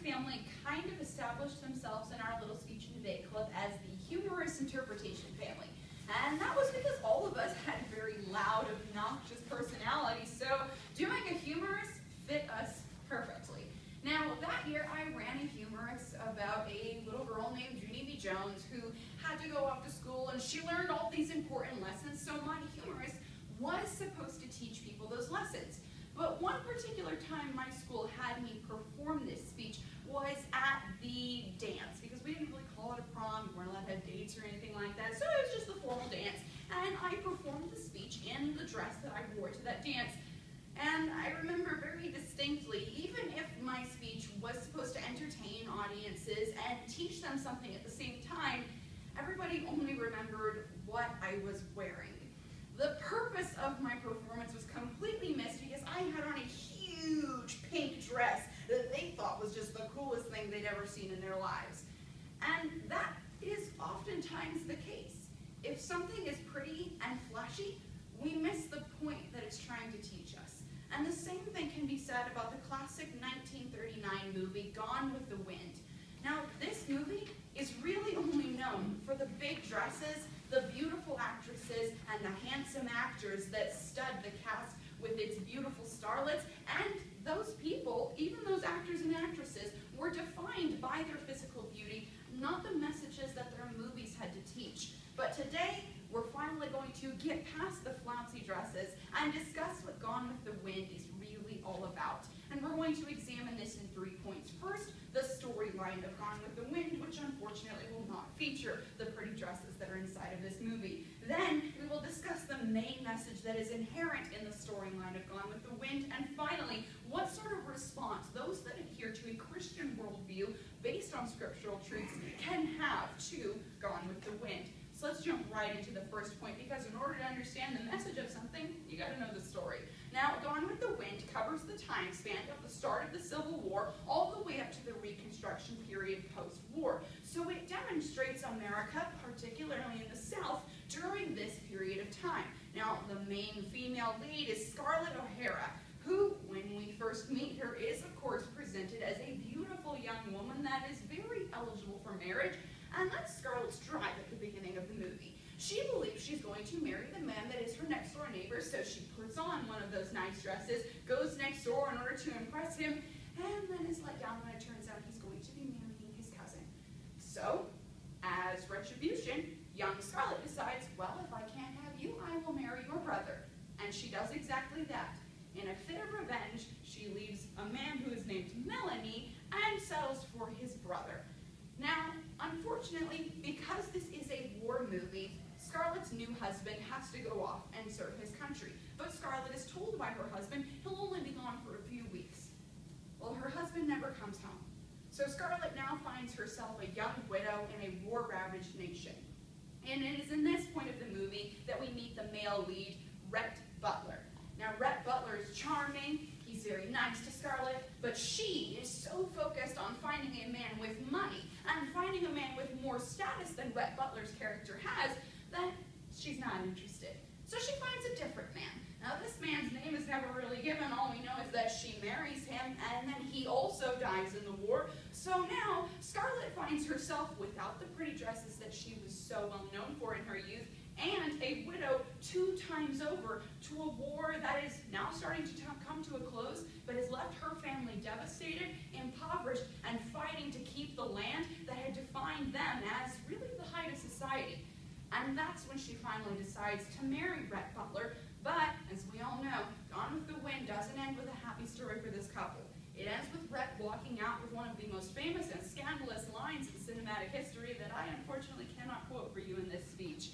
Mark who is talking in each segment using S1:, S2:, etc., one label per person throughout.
S1: family kind of established themselves in our little speech and debate club as the humorous interpretation family. And that was because all of us had very loud, obnoxious personalities, so doing a humorous fit us perfectly. Now, that year I ran a humorous about a little girl named Junie B. Jones who had to go off to school, and she learned all these important lessons, so my humorous was supposed to teach people those lessons. But one particular time my school had me perform this speech was at the dance, because we didn't really call it a prom, we weren't allowed to have dates or anything like that, so it was just the formal dance. And I performed the speech in the dress that I wore to that dance. And I remember very distinctly, even if my speech was supposed to entertain audiences and teach them something at the same time, everybody only remembered what I was wearing. The purpose of my performance was completely missed because I had on a huge pink dress that they thought was just the coolest thing they'd ever seen in their lives. And that is oftentimes the case. If something is pretty and flashy, we miss the point that it's trying to teach us. And the same thing can be said about the classic 1939 movie, Gone with the Wind. Now, this movie is really only known for the big dresses, the beautiful actresses, and the handsome actors that stud the cast with its beautiful starlets. And those people, even those actors and actresses, were defined by their physical beauty, not the messages that their movies had to teach. But today, we're finally going to get past the flouncy dresses and discuss what Gone with the Wind is really all about. And we're going to examine this in 3 points. First, the storyline of Gone with the Wind, which unfortunately will not feature the pretty dresses that are inside of this movie. Then, we will discuss the main message that is inherent in the storyline of Gone with the Wind. And finally, what sort of response those that adhere to a Christian worldview based on scriptural truths can have to Gone with the Wind. So let's jump right into the first point, because in order to understand the message of something, you got to know the story. Now, Gone with the Wind covers the time span of the start of the Civil War all the way up to the Reconstruction period post-war. So it demonstrates America, particularly in the South, during this period of time. Now, the main female lead is Scarlett O'Hara, who, when we first meet her, is of course presented as a beautiful young woman that is very eligible for marriage. And that's Scarlett's drive at the beginning of the movie. She believes she's going to marry the man that is her next door neighbor, so she puts on one of those nice dresses, goes next door in order to impress him, and then is let down when it turns out he's going to be marrying his cousin. So, as retribution, young Scarlett decides, well, if I can't have you, I will marry your brother. And she does exactly that. In a fit of revenge, she leaves a man who is named Melanie and settles for his brother. Now, unfortunately, because this is a war movie, Scarlett's new husband has to go off and serve his country. But Scarlett is told by her husband he'll only be gone for a few weeks. Well, her husband never comes home. So Scarlett now finds herself a young widow in a war-ravaged nation. And it is in this point of the movie that we meet the male lead, Rhett Butler. Now, Rhett Butler is charming. He's very nice to Scarlett, but she is so focused on finding a man with money and finding a man with more status than Rhett Butler's character has that she's not interested. So she finds a different man. Now, this man's name is never really given. All we know is that she marries him, and then he also dies in the war. So now, Scarlett finds herself without the pretty dresses that she was so well known for in her youth, and a widow 2 times over to a war that is now starting to come to a close, but has left her family devastated, impoverished, and fighting to keep the land that had defined them as really the height of society. And that's when she finally decides to marry Rhett Butler. But, as we all know, Gone with the Wind doesn't end with a happy story for this couple. It ends with Rhett walking out with one of the most famous and scandalous lines in cinematic history that I unfortunately cannot quote for you in this speech.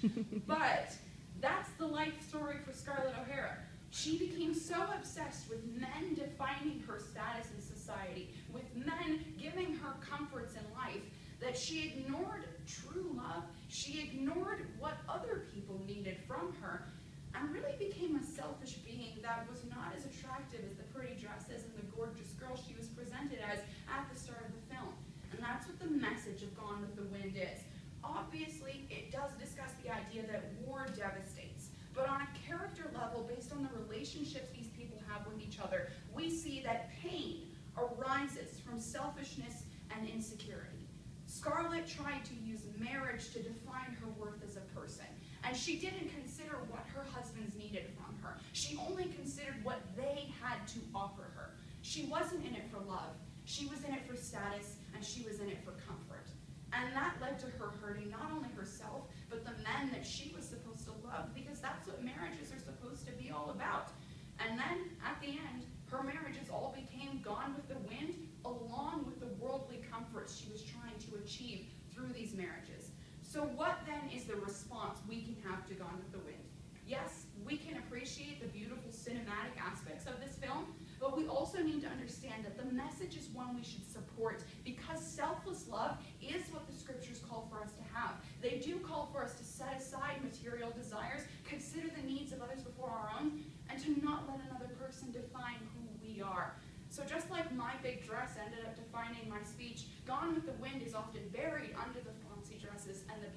S1: But that's the life story for Scarlett O'Hara. She became so obsessed with men defining her status in society, with men giving her comforts in life, that she ignored true love, she ignored what other people needed from her, and really became a selfish being that was not as attractive as the pretty dresses and the gorgeous girl she was presented as at the start of the film. And that's what the message of Gone with the Wind is. Obviously, it does discuss the idea that war devastates, but on a character level, based on the relationships these people have with each other, we see that pain arises from selfishness and insecurity. Scarlett tried to use marriage to define her worth as a person, and she didn't consider what her husbands needed from her. She only considered what they had to offer her. She wasn't in it for love. She was in it for status, and she was in it for comfort. And that led to her hurting not only herself, but the men that she was supposed to love, because that's what marriages are supposed to be all about. And then, at the end, her marriages all became gone with the wind, along with the worldly comforts she was trying to achieve through these marriages. So what then is the response we can have to Gone with the Wind? Yes, we can appreciate the beautiful cinematic aspects of this film, but we also need to understand that the message is one we should support, because selfless love is what the scriptures call for us to have. They do call for us to set aside material desires, consider the needs of others before our own, and to not let another person define who we are. So just like my big dress ended up defining my speech, Gone with the Wind is often buried under the fancy dresses and the